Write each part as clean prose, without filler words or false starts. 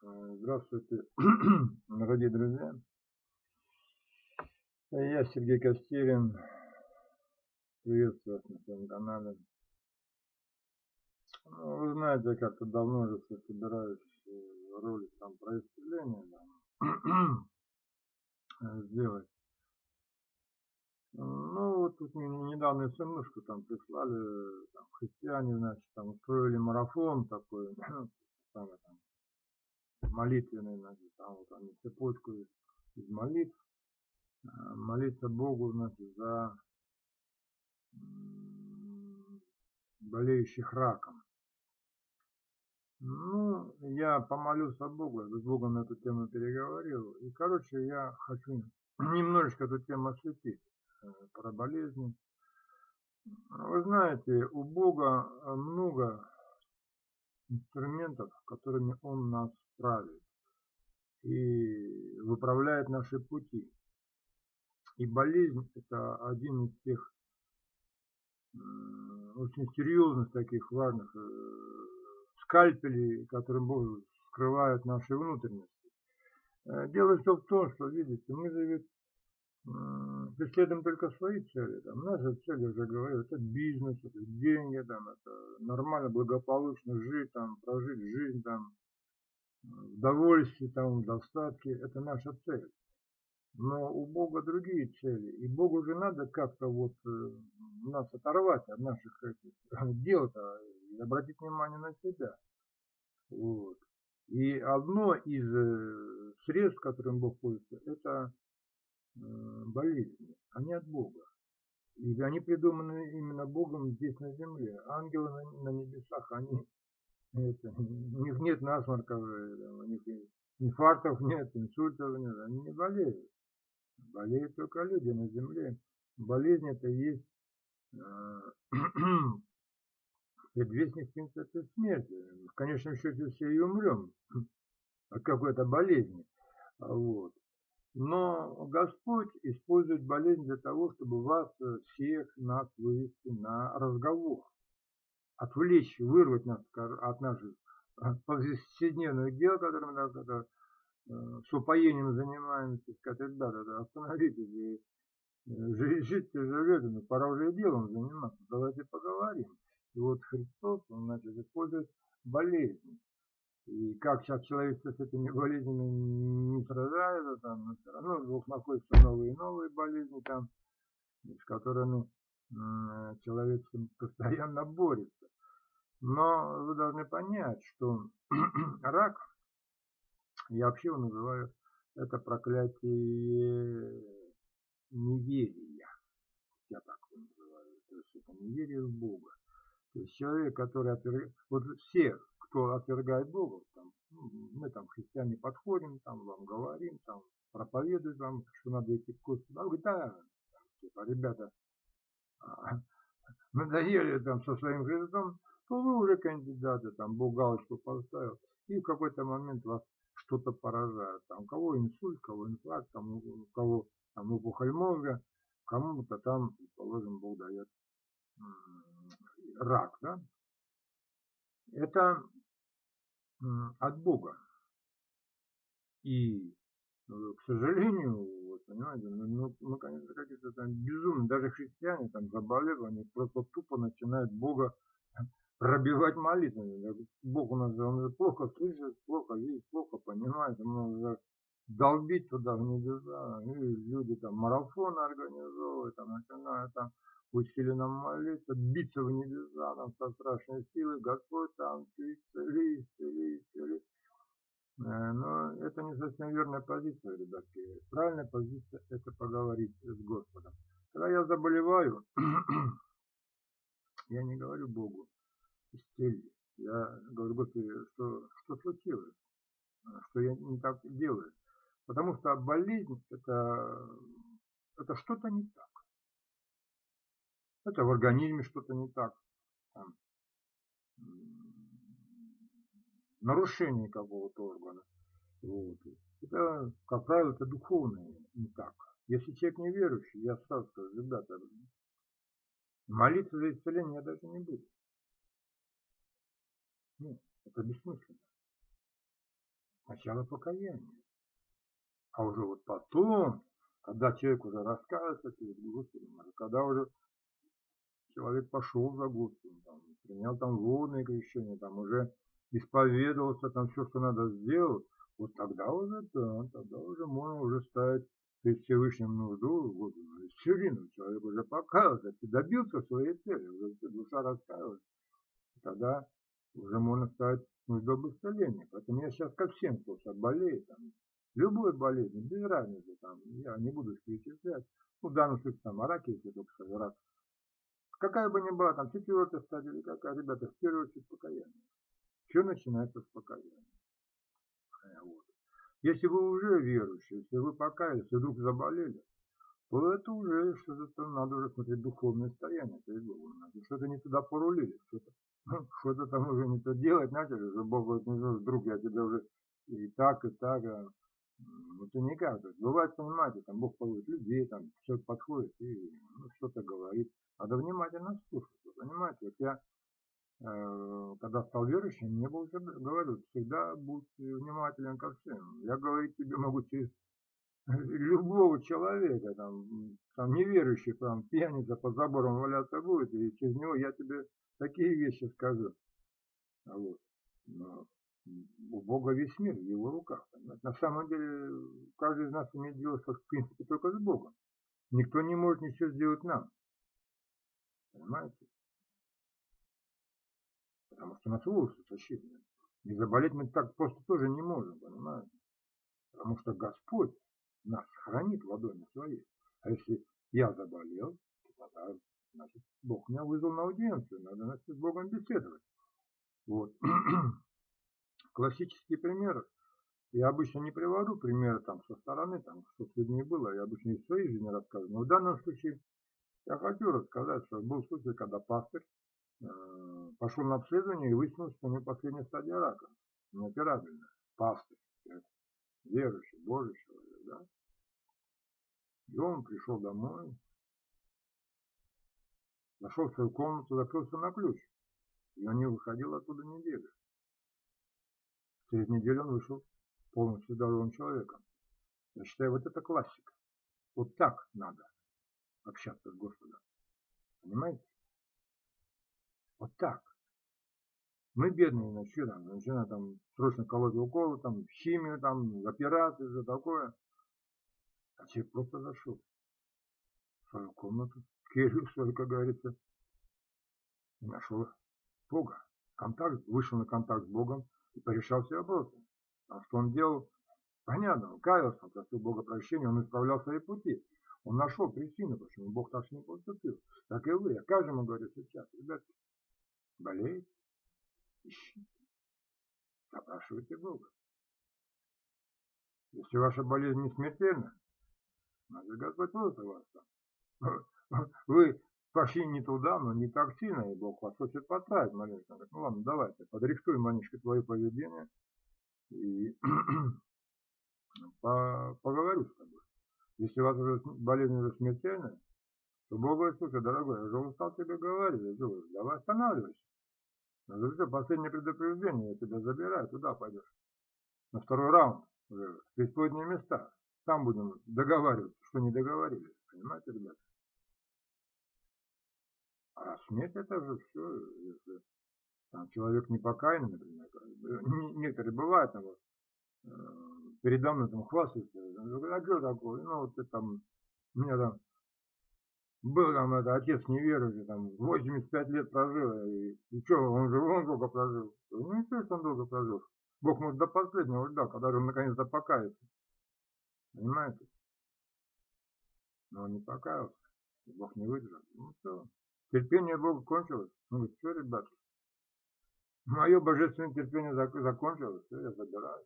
Здравствуйте, дорогие друзья. Я Сергей Костерин. Приветствую вас на своем канале. Вы знаете, я как-то давно уже собираюсь ролик там про исцеление сделать. Ну, вот тут мне недавно СМС-ку там прислали, там, христиане, значит, там устроили марафон такой, самый там молитвенный, значит, там вот они цепочку из молитв, молиться Богу, значит, за болеющих раком. Ну, я помолился Богу, с Богом на эту тему переговорил. И, короче, я хочу немножечко эту тему осветить про болезни. Вы знаете, у Бога много инструментов, которыми Он нас правит и выправляет наши пути. И болезнь – это один из тех очень серьезных, таких важных скальпелей, которым Бог скрывает наши внутренности. Дело все в том, что, видите, мы же ведь преследуем только свои цели. Там, наши цели, уже говорю, это бизнес, это деньги, там, это нормально, благополучно жить, там, прожить жизнь, там, в довольстве, там, в достатке. Это наша цель. Но у Бога другие цели. И Богу же надо как-то вот нас оторвать от наших этих дел-то и обратить внимание на себя. Вот. И одно из средств, которым Бог пользуется, это болезни. Они от Бога. И они придуманы именно Богом здесь на земле. Ангелы на небесах, они, у них нет насморков, у них инфарктов нет, инсультов нет, они не болеют. Болеют только люди на земле. Болезнь это есть предвестник, в принципе, смерти. В конечном счете все и умрем от какой-то болезни. Вот. Но Господь использует болезнь для того, чтобы вас всех нас вывести на разговор, отвлечь, вырвать нас от наших повседневных дел, которыми с упоением занимаемся, сказать, ребята, остановитесь, жить живете, но пора уже и делом заниматься, давайте поговорим. И вот Христос, он, значит, использует болезнь. И как сейчас человек с этими болезнями не сражается, там, но все равно вдруг находятся новые и новые болезни, там, с которыми человек постоянно борется. Но вы должны понять, что рак, я вообще его называю, это проклятие неверия. Я так его называю. То есть это неверие в Бога. То есть человек, который отвергает, вот все, кто отвергает Бога, там, мы там христиане подходим, там вам говорим, там проповедуем вам, что надо идти к Господу. А говорит, да, типа, ребята, надоели там со своим Христом, то вы уже кандидаты, там Бог галочку поставил, и в какой-то момент вас что-то поражает. Там, у кого инсульт, у кого инфаркт, там, у кого там опухоль мозга, кому-то там, положим, Бог дает рак, да? Это от Бога. И, к сожалению, вот, понимаете, мы, конечно, какие-то там безумные, даже христиане там заболели, они просто тупо начинают Бога пробивать молитвами. Бог у нас он плохо слышит, плохо видит, плохо понимает, ему долбить туда в небеса, и люди там марафоны организовывают, там начинают там усиленно молиться, биться в небеса, там со страшной силой, Господь там, ты исцели, исцели, исцели. Но это не совсем верная позиция, ребятки. Правильная позиция – это поговорить с Господом. Когда я заболеваю, я не говорю Богу, исцели. Я говорю, Господи, что случилось? Что я не так делаю? Потому что болезнь – это что-то не так. Это в организме что-то не так. Там, нарушение какого-то органа. Вот. Это, как правило, это духовное не так. Если человек неверующий, я сразу скажу, ребята, молиться за исцеление я даже не буду. Ну, это бессмысленно. Сначала покаяние. А уже вот потом, когда человек уже раскаялся перед Господом, когда уже человек пошел за Господом, там, принял там водное крещение, там уже исповедовался, там все, что надо сделать, вот тогда уже, да, тогда уже можно уже ставить перед Всевышним нужду, вот, все равно человек уже покаялся, ты добился своей цели, уже душа раскаялась, тогда уже можно ставить нужду об исцелении. Поэтому я сейчас ко всем, кто сейчас болеет, там, любой болезни, без разницы, там, я не буду их перечислять, ну, в данном случае, там, о раке, если только что рак, какая бы ни была, там, четвертая стадия или какая, ребята, в первую очередь покаяние. Все начинается с покаяния. Вот. Если вы уже верующие, если вы покаялись и вдруг заболели, то это уже что-то надо уже смотреть духовное состояние перед Богом. Что-то не туда порулили, что-то там уже не то делать начали, уже Бог говорит, ну, вдруг я тебя уже и так, это никак. То есть бывает, понимаете, там Бог поводит людей, там все подходит и ну, что-то говорит. Надо внимательно слушать. Вы понимаете, вот я когда стал верующим, мне Бог говорил, всегда будь внимателен ко всем. Я говорить тебе могу через любого человека, там неверующий, там пьяница под забором валяться будет, и через него я тебе такие вещи скажу. Вот. Но у Бога весь мир в его руках. На самом деле, каждый из нас имеет дело, в принципе, только с Богом. Никто не может ничего сделать нам. Понимаете? Потому что нас волосы защитны. Не заболеть мы так просто тоже не можем, понимаете? Потому что Господь нас хранит ладони своей. А если я заболел, то тогда, значит, Бог меня вызвал на аудиенцию, надо, значит, с Богом беседовать. Вот. Классический пример. Я обычно не привожу примеры там со стороны, там, что с людьми было, я обычно из своей жизни рассказываю. Но в данном случае я хочу рассказать, что был случай, когда пастырь пошел на обследование и выяснилось, что у него последняя стадия рака, неоперабельная. Пастырь, верующий, Божий человек, да. И он пришел домой, зашел в свою комнату, закрылся на ключ. И он не выходил оттуда неделю. Через неделю он вышел полностью здоровым человеком. Я считаю, вот это классика. Вот так надо общаться с Господом. Понимаете? Вот так. Мы бедные начинаем там срочно колоть уколы, там химию, там операции, все такое. А человек просто зашел в свою комнату, в келью свою, как говорится, и нашел Бога. Контакт, вышел на контакт с Богом и порешал все вопросы. А что он делал? Понятно, он каялся, он просил Бога прощения, он исправлял свои пути. Он нашел причину, почему Бог так с ним поступил. Так и вы. Я каждому говорю сейчас, ребята, болеете, ищите, запрашивайте Бога. Если ваша болезнь не смертельна, значит Господь просто вас там. Вы пошли не туда, но не так сильно, и Бог вас хочет подправить маленько. Ну ладно, давайте, подрихтуем маленько твое поведение и поговорю с тобой. Если у вас уже болезнь уже смертельная, то Бог говорит, слушай, дорогой, я уже устал тебе говорить, я говорю, давай останавливайся. Я говорю, все, последнее предупреждение, я тебя забираю, туда пойдешь. На второй раунд уже, в преисподние места. Там будем договариваться, что не договорились. Понимаете, ребята? А смерть это же все, если там, человек непокаянный, например, некоторые бывают, там, вот, передо мной там хвастаются, а что такое? Ну, вот ты там, у меня там был там это, отец неверующий, там 85 лет прожил, и что, он долго прожил? Ну не то, что он долго прожил. Бог может до последнего ждал, когда он наконец-то покается. Понимаете? Но он не покаялся. Бог не выдержал. Ну все. Терпение Бога кончилось. Ну все, ребята. Мое божественное терпение закончилось, все, я забираю.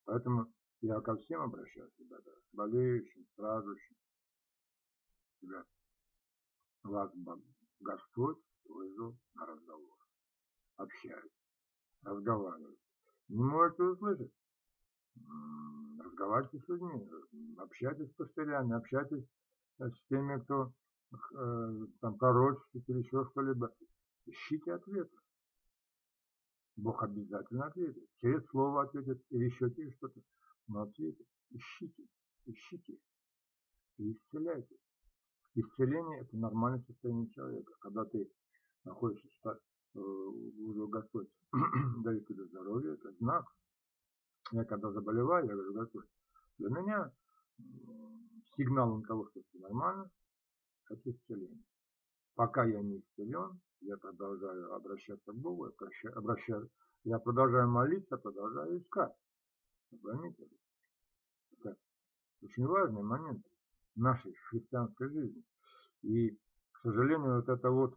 Поэтому я ко всем обращаюсь, ребята. Болеющим, страждущим. Ребята, вас Господь вызвал на разговор. Общаюсь, разговариваю. Не можете услышать? Разговаривайте с людьми, общайтесь с пастырями, общайтесь с теми, кто там пророчествует или еще что-либо. Ищите ответы. Бог обязательно ответит. Через слово ответит или еще через что-то. Но ответит. Ищите, ищите и исцеляйте. Исцеление – это нормальное состояние человека. Когда ты находишься, уже Господь дает тебе здоровье, это знак. Я когда заболеваю, я говорю, Господь, для меня сигналом того, что все нормально, это исцеление. Пока я не исцелен, я продолжаю обращаться к Богу, я продолжаю молиться, продолжаю искать. Поймите, это очень важный момент нашей христианской жизни. И, к сожалению, вот это вот,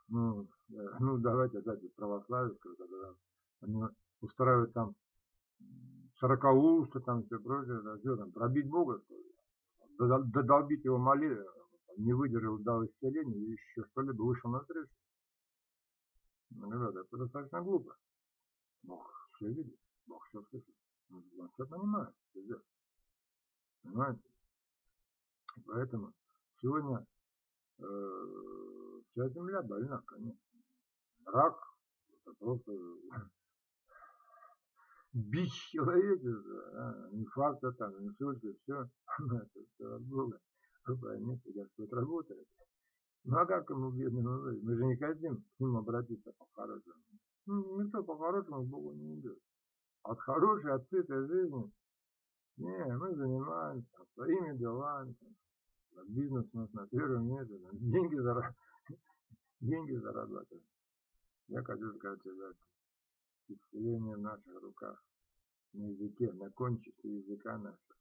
давайте опять православие, когда они устраивают там сорокаусты, там все прочее, да, все, там, пробить Бога, что ли, додолбить его молитву, не выдержал, дал исцеление, и еще что-либо вышел на встречу. Ну, ребята, это достаточно глупо. Бог все видит, Бог все слышит. Он все понимает, все делает. Понимаете? Поэтому сегодня вся земля больна, конечно. Рак – это просто бич человечества, инфаркт, там, инсульт, и все. Это все от Бога. Вы поймите, Господь работает. Ну а как ему бедному жить? Мы же не хотим к нему обратиться по-хорошему. Никто по-хорошему к Богу не идет. От хорошей, от сытой жизни, не, мы занимаемся своими делами, бизнес у нас на первом месте, деньги зарабатываем. Я хочу сказать, ребята, исцеление в наших руках, на языке, на кончике языка нашего.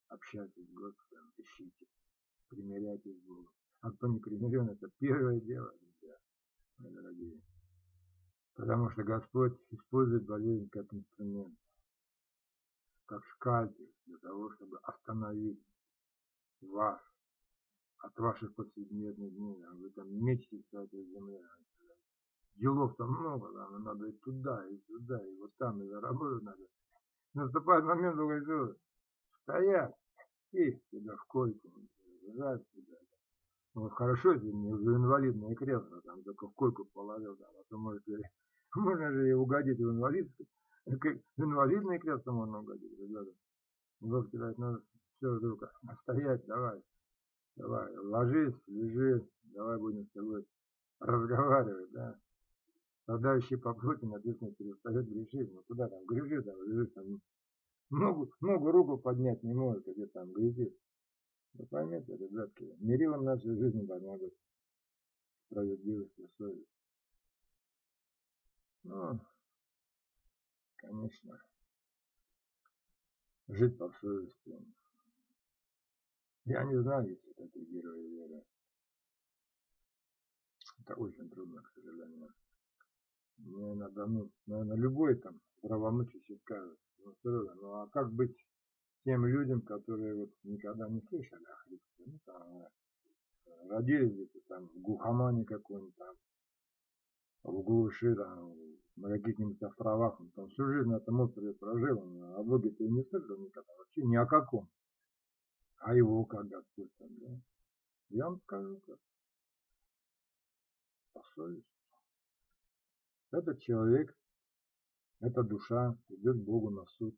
Общайтесь с Господом, ищите, примиряйтесь с Богом. А кто не примирен, это первое дело, друзья, мои дорогие. Потому что Господь использует болезнь как инструмент, как скальпель, для того, чтобы остановить вас от ваших повседневных дней. Вы там мечтаете по этой земле. Делов-то много, да, надо и туда, и сюда, и вот там, и заработать надо. Наступает момент, вы говорите, стоять, и тебя в койку, лежать себя. Вот хорошо, если не в инвалидное кресло, там только в койку положил, да, а то может, можно же и угодить в инвалидное кресло можно угодить, ребята. Бог сказать, ну все, друг, стоять, давай, ложись, лежи, давай будем с тобой разговаривать, да. Страдающий по плоти, написано, перестает грешить. Ну куда там грешит, там лежит, там ногу руку поднять не может, где там грешит. Вы поймите, ребятки, мерилом нашей жизни должна быть справедливость и совесть. Ну, конечно, жить по совести. Я не знаю, есть ли такие герои веры. Это очень трудно, к сожалению. Мне иногда, наверное, любой там здравомыслящий скажет, ну а как быть тем людям, которые вот никогда не слышали о Христе, ну там родились где-то там в глухомане какой-нибудь там, в глуши там, на каких-нибудь островах, он там всю жизнь на этом острове прожил, он о Боге-то и не слышал никогда, вообще ни о каком, а его как Господь там, да? Я вам скажу, как по совести. Этот человек, эта душа идет к Богу на суд,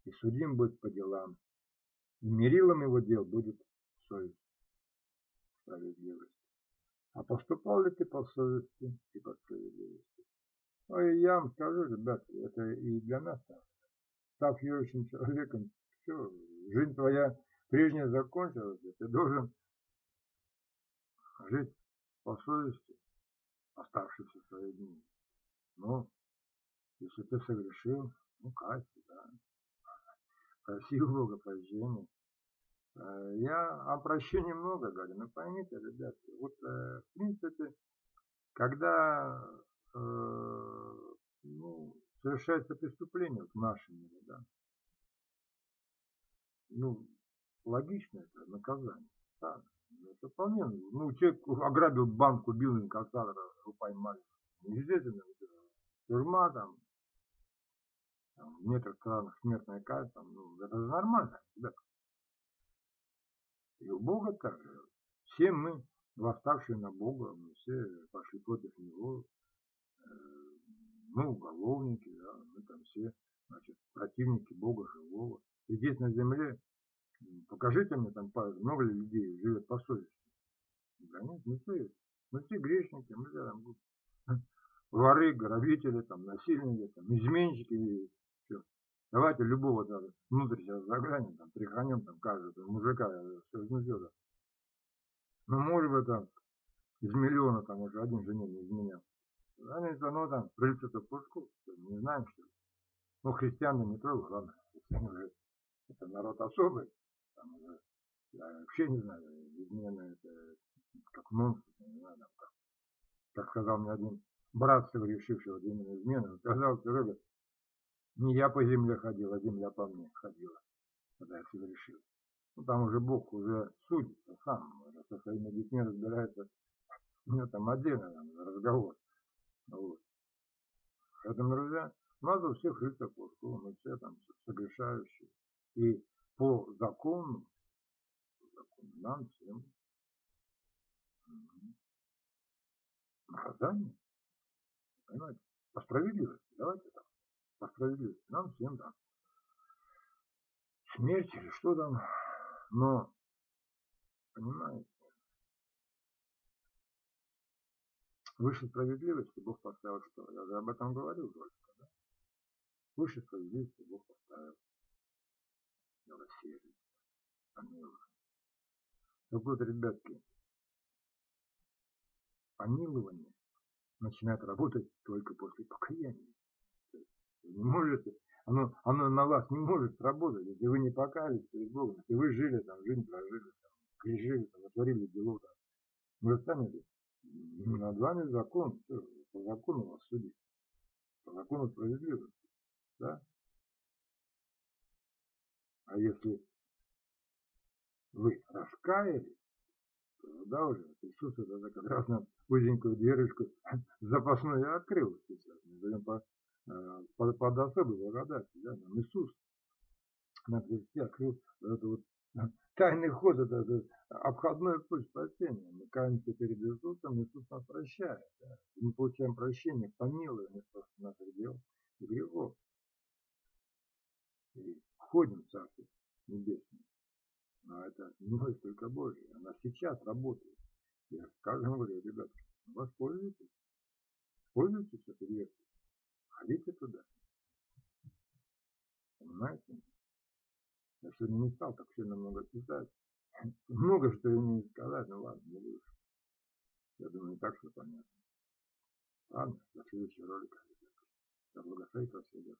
и судим будет по делам, и мерилом его дел будет совесть, справедливость. А поступал ли ты по совести и по справедливости? Ну и я вам скажу, ребята, это и для нас так. Став верующим человеком, все, жизнь твоя прежняя закончилась, и ты должен жить по совести оставшиеся свои дни. Но если ты согрешил, ну кайся, да. Проси у Бога прощения. Я о прощении много говорю, но поймите, ребята, вот в принципе, когда совершается преступление вот в нашем мире, да, логично это наказание. Да, это вполне, человек ограбил банк, убил инкассатора, его поймали. Естественно, тюрьма там, в некоторых странах смертная казнь, это же нормально, ребята. И у Бога так же. Все мы, восставшие на Бога, мы все пошли против Него, Мы уголовники, да, мы там все, значит, противники Бога живого. И здесь на земле, покажите мне там, много ли людей живет по совести. Да нет, мы все грешники, мы все там воры, грабители, там, насильники, там, изменщики. И все. Давайте любого там, внутрь сейчас заглянем, там, тряханем, там, каждого мужика, все изнутри. Ну, может быть, там, из миллиона, там, уже один жене не изменял. Разница, ну, там, прилетит в пушку, не знаем, что ли. Ну, христиан не трогаю, ладно, христиане уже, это народ особый, там уже, я вообще не знаю, измена это как монстр, не знаю, там, как сказал мне один брат, совершивший вот именно измену, он сказал, Серега, не я по земле ходил, а земля по мне ходила, когда я совершил. Ну, там уже Бог уже судится сам, уже со своими детьми разбирается, у него там отдельно там, разговор. Вот. Поэтому, друзья, нас у всех Христа пушку, мы все там согрешающие. И по закону нам всем наказание, понимаете, по справедливости, давайте так, по справедливости, нам всем там смерть или что там, но, понимаете, выше справедливости Бог поставил что? Я же об этом говорил только, да? Выше справедливости Бог поставил милосердие, помилование. Так вот, ребятки, помилование начинает работать только после покаяния. Вы не можете, оно на вас не может работать, если вы не покаялись перед Богом, если вы жили там, жизнь прожили, там, грешили, там, натворили делов, там, вы станете, над вами закон, все, по закону вас судить, по закону справедливости, да? А если вы раскаялись, то да уже, Иисус это как раз нам узенькую дверочку запасную открыл сейчас, мы живем под особой благодатью, да, нам Иисус на кресте открыл этот вот тайный ход, этот обходной путь спасения. Мы каемся перед Иисусом, Иисус нас прощает. Да? Мы получаем прощение, помилуем наших дел и грехов. И входим в Царствие Небесное. Но это не может только Божье. Она сейчас работает. Я каждому говорю, ребятки, воспользуйтесь. Пользуйтесь этой версией. Ходите туда. Понимаете? Я сегодня не стал так сильно много писать. Много что имею сказать, ну ладно, не буду. Я думаю, не так все понятно. Ладно, до следующего ролика. Да благословит вас всех.